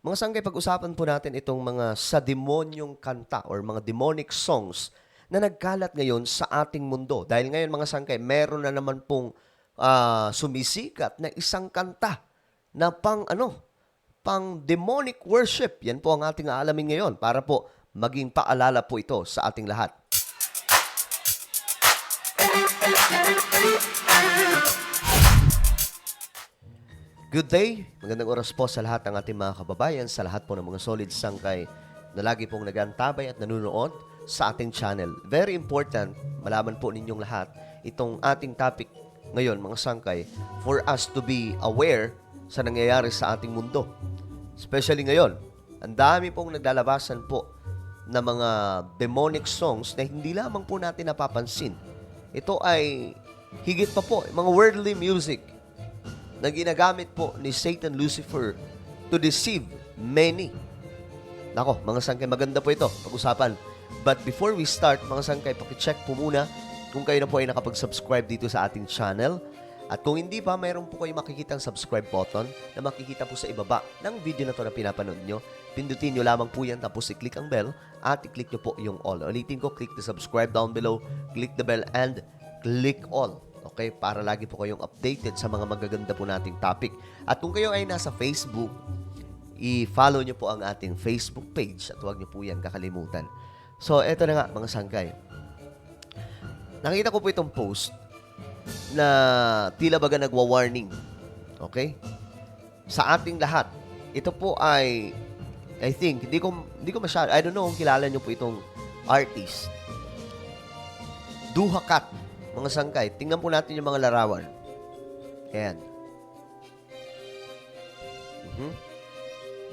Mga sangkay, pag-usapan po natin itong mga sa demonyong kanta or mga demonic songs na nagkalat ngayon sa ating mundo. Dahil ngayon mga sangkay, meron na naman pong sumisikat na isang kanta na pang demonic worship. Yan po ang ating aalamin ngayon para po maging paalala po ito sa ating lahat. Good day, magandang oras po sa lahat ng ating mga kababayan, sa lahat po ng mga solid sangkay na lagi pong nagantabay at nanunood sa ating channel. Very important, malaman po ninyong lahat itong ating topic ngayon, mga sangkay, for us to be aware sa nangyayari sa ating mundo. Especially ngayon, ang dami pong naglalabasan po na mga demonic songs na hindi lamang po natin napapansin. Ito ay higit pa po, mga worldly music na ginagamit po ni Satan Lucifer to deceive many. Nako, mga sangkay, maganda po ito, pag-usapan. But before we start, mga sangkay, pakicheck po muna kung kayo na po ay nakapag-subscribe dito sa ating channel. At kung hindi pa, mayroon po kayo makikitang subscribe button na makikita po sa ibaba ng video na to na pinapanood nyo. Pindutin nyo lamang po yan, tapos i-click ang bell at i-click nyo po yung all. Ulitin ko, click the subscribe down below, click the bell, and click all. Okay, para lagi po kayong updated sa mga magaganda po nating topic. At kung kayo ay nasa Facebook, i-follow nyo po ang ating Facebook page at huwag nyo po yan kakalimutan. So, eto na nga mga sangkay. Nakita ko po itong post na tila baga nagwa-warning. Okay? Sa ating lahat. Ito po ay, I think, hindi ko masyado, I don't know kung kilala nyo po itong artist. Doja Cat. Mga sangkay, tingnan po natin yung mga larawan. Ayan.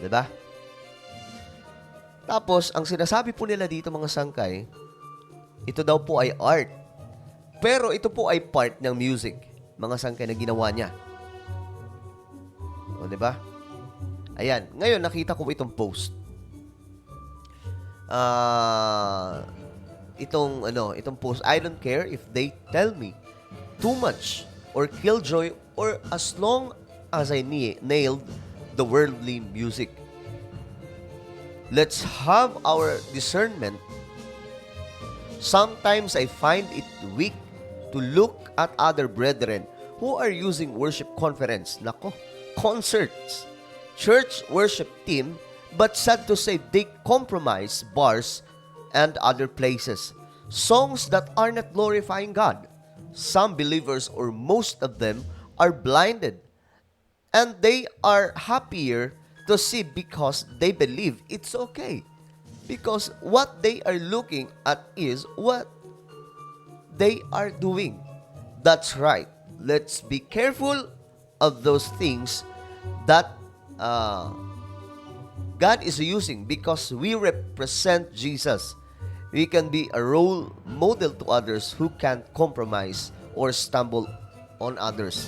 Diba? Tapos, ang sinasabi po nila dito mga sangkay, ito daw po ay art. Pero ito po ay part ng music, mga sangkay na ginawa niya. O, diba? Ayan. Ngayon, nakita ko itong post. Itong post, I don't care if they tell me too much or killjoy or as long as I nailed the worldly music. Let's have our discernment. Sometimes I find it weak to look at other brethren who are using worship concerts, church worship team, but sad to say they compromise bars and other places. Songs that are not glorifying God. Some believers, or most of them, are blinded. And they are happier to see because they believe it's okay. Because what they are looking at is what they are doing. That's right. Let's be careful of those things that God is using because we represent Jesus. We can be a role model to others who can't compromise or stumble on others.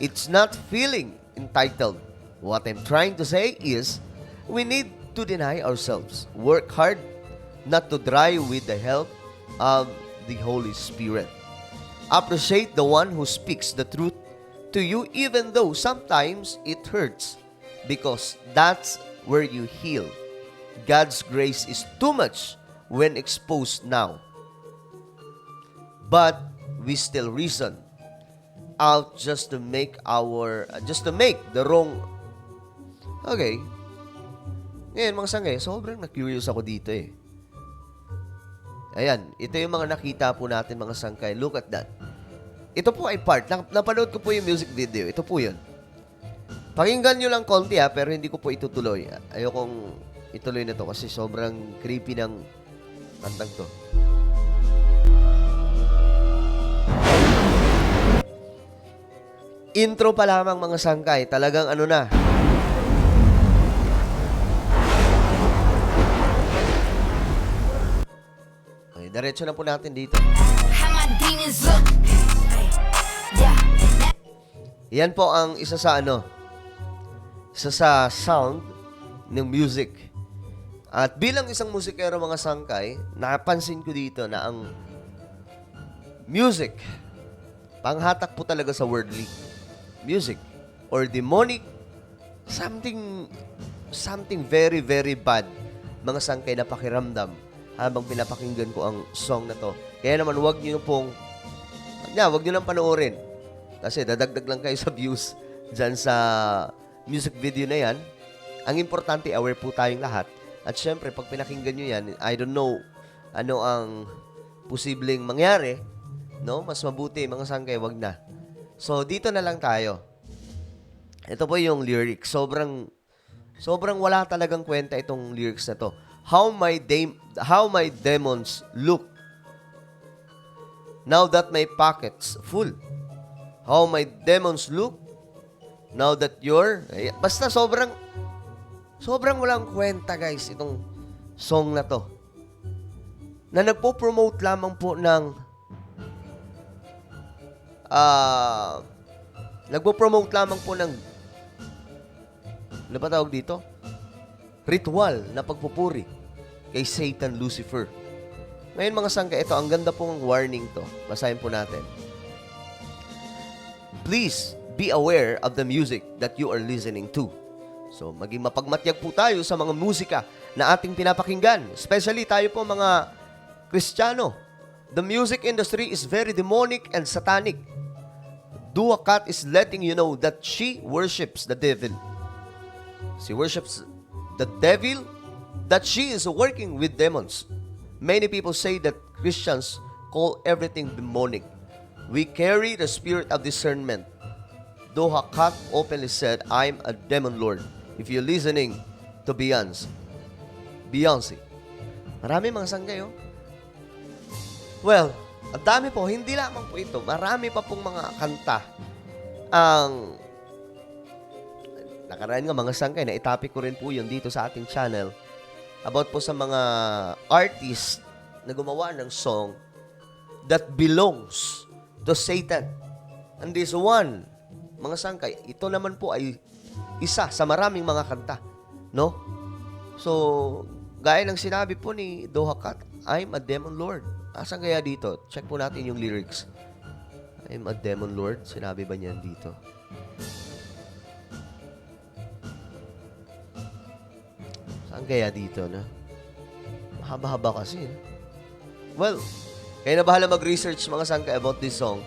It's not feeling entitled. What I'm trying to say is we need to deny ourselves, work hard, not to dry with the help of the Holy Spirit. Appreciate the one who speaks the truth to you even though sometimes it hurts because that's where you heal. God's grace is too much when exposed now. But we still reason out just to make the wrong. Okay. Ngayon mga sangay, sobrang na-curious ako dito eh. Ayan, ito yung mga nakita po natin mga sangkay. Look at that. Ito po ay part. Napanood ko po yung music video. Ito po yun. Pakinggan nyo lang konti pero hindi ko po itutuloy. Ayokong ituloy na to kasi sobrang creepy ng kantang to. Intro pa lamang mga sangkay. Talagang ano na. Okay, diretso na po natin dito. Yan po ang isa sa sound ng music. At bilang isang musikero mga sangkay, napansin ko dito na ang music, panghatak po talaga sa worldly music or demonic, something something very, very bad, mga sangkay, na pakiramdam habang pinapakinggan ko ang song na to. Kaya naman, wag nyo nang panoorin. Kasi dadagdag lang kayo sa views dyan sa music video na yan. Ang importante, aware po tayong lahat. At syempre, pag pinakinggan nyo yan, I don't know ano ang posibleng mangyari, no? Mas mabuti, mga sangkay, wag na. So, dito na lang tayo. Ito po yung lyrics. Sobrang wala talagang kwenta itong lyrics na to. How my demons look now that my pocket's full. How my demons look now that basta sobrang walang kwenta, guys, itong song na to. Na nagpo-promote lamang po ng ano ba tawag dito? Ritual na pagpupuri kay Satan Lucifer. Ngayon, mga sangka, ito, ang ganda pong warning to. Basahin po natin. Please be aware of the music that you are listening to. So, maging mapagmatyag po tayo sa mga musika na ating pinapakinggan. Especially tayo po mga Kristiyano. The music industry is very demonic and satanic. Doja Cat is letting you know that she worships the devil. She worships the devil, that she is working with demons. Many people say that Christians call everything demonic. We carry the spirit of discernment. Doja Cat openly said, I'm a demon lord. If you're listening to Beyonce. Marami mga sanggay, oh. Well, ang dami po, hindi lamang po ito. Marami pa pong mga kanta ang nakaraan nga mga sangkay na itapik ko rin po yun dito sa ating channel about po sa mga artist na gumawa ng song that belongs to Satan. And this one, mga sangkay, ito naman po ay isa sa maraming mga kanta, no? So, gaya ng sinabi po ni Doja Cat, I'm a demon lord. Asan kaya dito? Check po natin yung lyrics. I'm a demon lord. Sinabi ba niyan dito? Saan kaya dito, na? Mahaba-haba kasi. Well, kayo na bahala mag-research, mga sangka, about this song.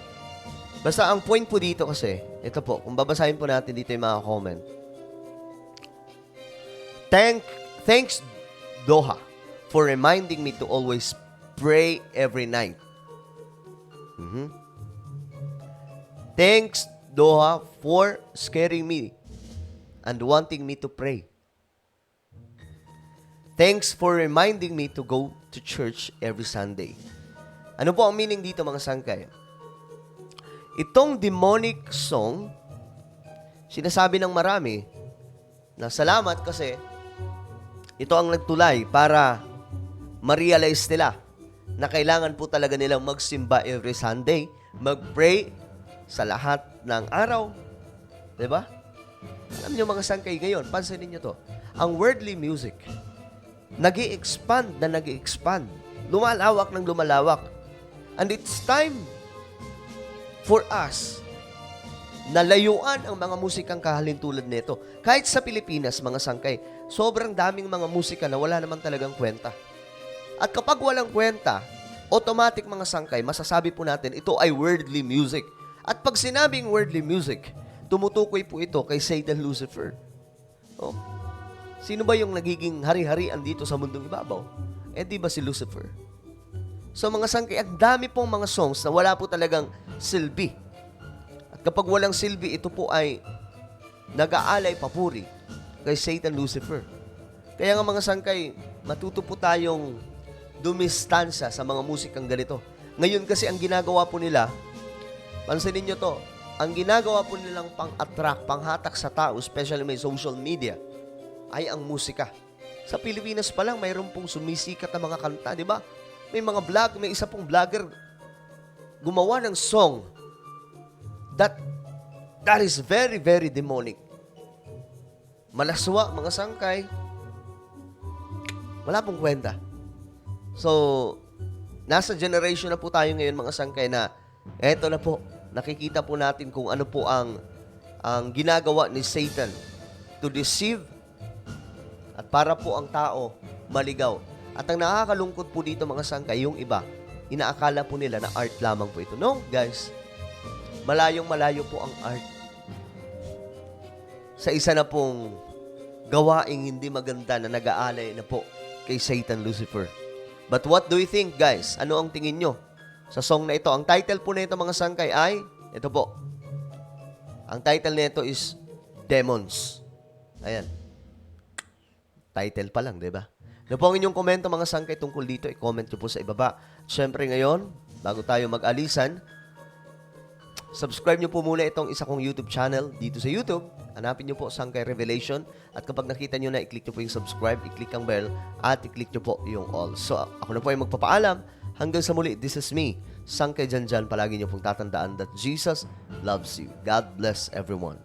Basta ang point po dito kasi, ito po, kung babasahin po natin dito yung mga comment. Thanks, Doja, for reminding me to always pray every night. Thanks, Doja, for scaring me and wanting me to pray. Thanks for reminding me to go to church every Sunday. Ano po ang meaning dito, mga sangkay? Itong demonic song, sinasabi ng marami na salamat kasi ito ang nagtulay para ma-realize nila na kailangan po talaga nilang magsimba every Sunday, mag-pray sa lahat ng araw. Diba? Alam niyo, mga sangkay, ngayon, pansinin niyo to. Ang worldly music, nag-i-expand na nag-i-expand. Lumalawak ng lumalawak. And it's time for us na layuan ang mga musikang kahalintulad nito. Kahit sa Pilipinas, mga sangkay, sobrang daming mga musika na wala naman talagang kwenta. At kapag walang kwenta, automatic, mga sangkay, masasabi po natin, ito ay worldly music. At pag sinabing worldly music, tumutukoy po ito kay Satan Lucifer. Oh. Sino ba yung nagiging hari-harian dito sa mundong ibabaw? Eh, di ba si Lucifer? So, mga sangkay, ang dami pong mga songs na wala po talagang silbi. At kapag walang silbi, ito po ay nag-aalay papuri kay Satan Lucifer. Kaya nga, mga sangkay, matuto po tayong dumistansya sa mga musikang ganito. Ngayon kasi ang ginagawa po nila, pansinin nyo to, ang ginagawa po nilang pang-attract, panghatak sa tao, especially may social media, ay ang musika. Sa Pilipinas pa lang, mayroon pong sumisikat na mga kanta, di ba? May mga vlog, may isa pong vlogger gumawa ng song that is very, very demonic. Malaswa, mga sangkay. Wala pong kwenta. So, nasa generation na po tayo ngayon, mga sangkay, na eto na po, nakikita po natin kung ano po ang ginagawa ni Satan to deceive At para po ang tao maligaw. At ang nakakalungkot po dito mga sangkay, yung iba, inaakala po nila na art lamang po ito. No, guys. Malayong malayo po ang art. Sa isa na pong gawaing hindi maganda na nag-aalay na po kay Satan Lucifer. But what do you think, guys? Ano ang tingin nyo sa song na ito? Ang title po na ito mga sangkay ay, ito po. Ang title nito is Demons. Ayan. Title pa lang, di ba? Ano po ang inyong komento mga sangkay tungkol dito? I-comment nyo po sa ibaba. Siyempre ngayon, bago tayo mag-alisan, subscribe nyo po muna itong isa kong YouTube channel dito sa YouTube. Hanapin nyo po Sangkay Revelation. At kapag nakita nyo na, i-click nyo po yung subscribe, i-click ang bell, at i-click nyo po yung all. So, ako na po ay magpapaalam. Hanggang sa muli, this is me, Sangkay Janjan. Palagi nyo pong tatandaan that Jesus loves you. God bless everyone.